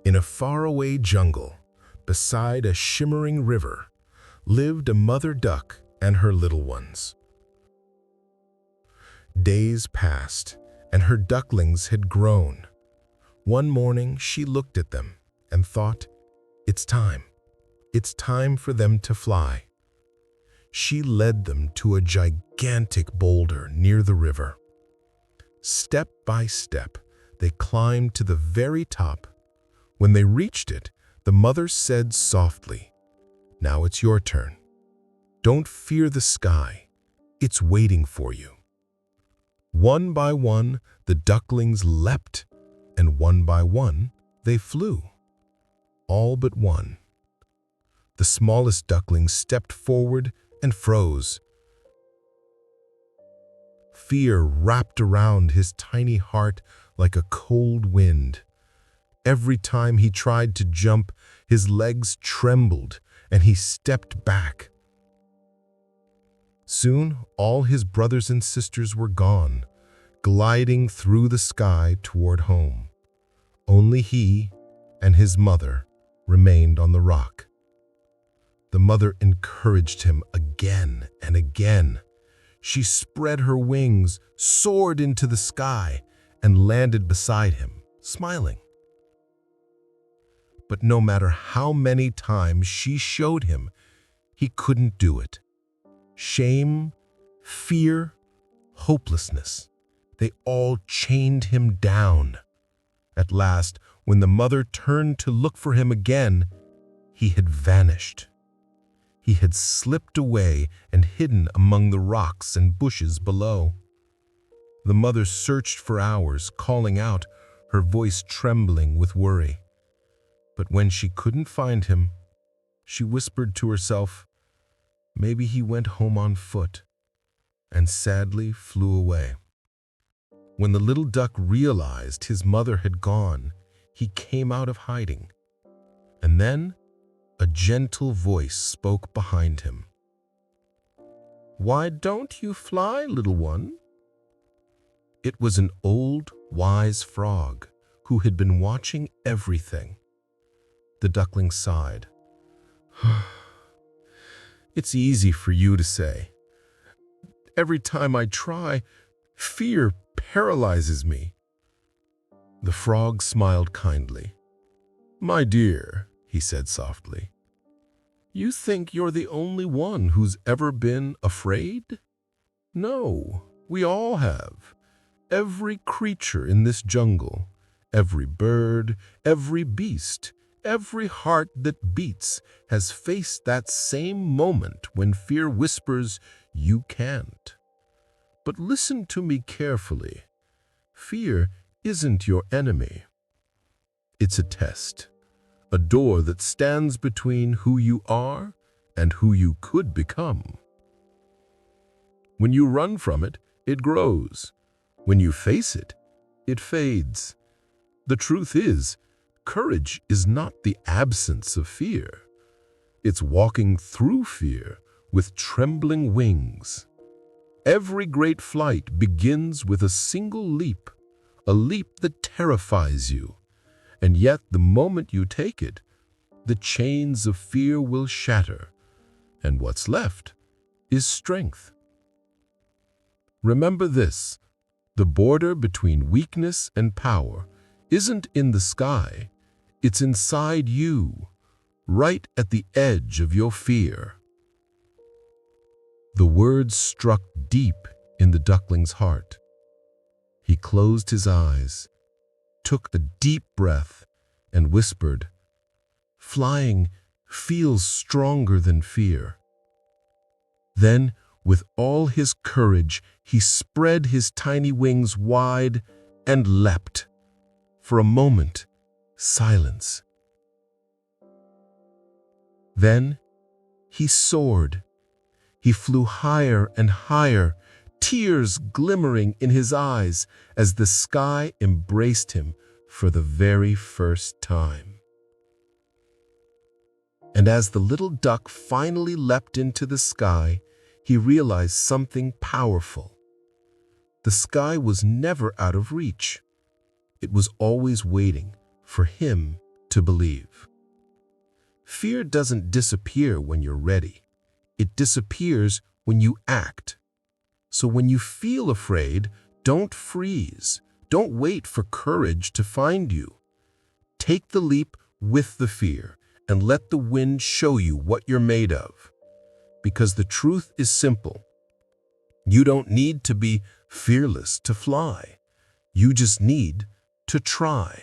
In a faraway jungle, beside a shimmering river, lived a mother duck and her little ones. Days passed, and her ducklings had grown. One morning, she looked at them and thought, "It's time. It's time for them to fly." She led them to a gigantic boulder near the river. Step by step, they climbed to the very top. When they reached it, the mother said softly, "Now it's your turn. Don't fear the sky. It's waiting for you." One by one, the ducklings leapt, and one by one, they flew. All but one. The smallest duckling stepped forward and froze. Fear wrapped around his tiny heart like a cold wind. Every time he tried to jump, his legs trembled and he stepped back. Soon, all his brothers and sisters were gone, gliding through the sky toward home. Only he and his mother remained on the rock. The mother encouraged him again and again. She spread her wings, soared into the sky, and landed beside him, smiling. But no matter how many times she showed him, he couldn't do it. Shame, fear, hopelessness, they all chained him down. At last, when the mother turned to look for him again, he had vanished. He had slipped away and hidden among the rocks and bushes below. The mother searched for hours, calling out, her voice trembling with worry. But when she couldn't find him, she whispered to herself, "Maybe he went home on foot," and sadly flew away. When the little duck realized his mother had gone, he came out of hiding. And then a gentle voice spoke behind him. "Why don't you fly, little one?" It was an old, wise frog who had been watching everything. The duckling sighed. "It's easy for you to say. Every time I try, fear paralyzes me." The frog smiled kindly. "My dear," he said softly, "you think you're the only one who's ever been afraid? No, we all have. Every creature in this jungle, every bird, every beast, every heart that beats has faced that same moment when fear whispers, 'You can't.' But listen to me carefully. Fear isn't your enemy. It's a test, a door that stands between who you are and who you could become. When you run from it, it grows. When you face it, it fades. The truth is, courage is not the absence of fear. It's walking through fear with trembling wings. Every great flight begins with a single leap, a leap that terrifies you. And yet the moment you take it, the chains of fear will shatter, and what's left is strength. Remember this, the border between weakness and power isn't in the sky, it's inside you, right at the edge of your fear. The words struck deep in the duckling's heart. He closed his eyes, took a deep breath, and whispered, "Flying feels stronger than fear." Then, with all his courage, he spread his tiny wings wide and leapt. For a moment, silence. Then, he soared. He flew higher and higher, tears glimmering in his eyes as the sky embraced him for the very first time. And as the little duck finally leapt into the sky, he realized something powerful. The sky was never out of reach. It was always waiting for him to believe. Fear doesn't disappear when you're ready. It disappears when you act. So when you feel afraid, don't freeze. Don't wait for courage to find you. Take the leap with the fear and let the wind show you what you're made of. Because the truth is simple. You don't need to be fearless to fly. You just need to try.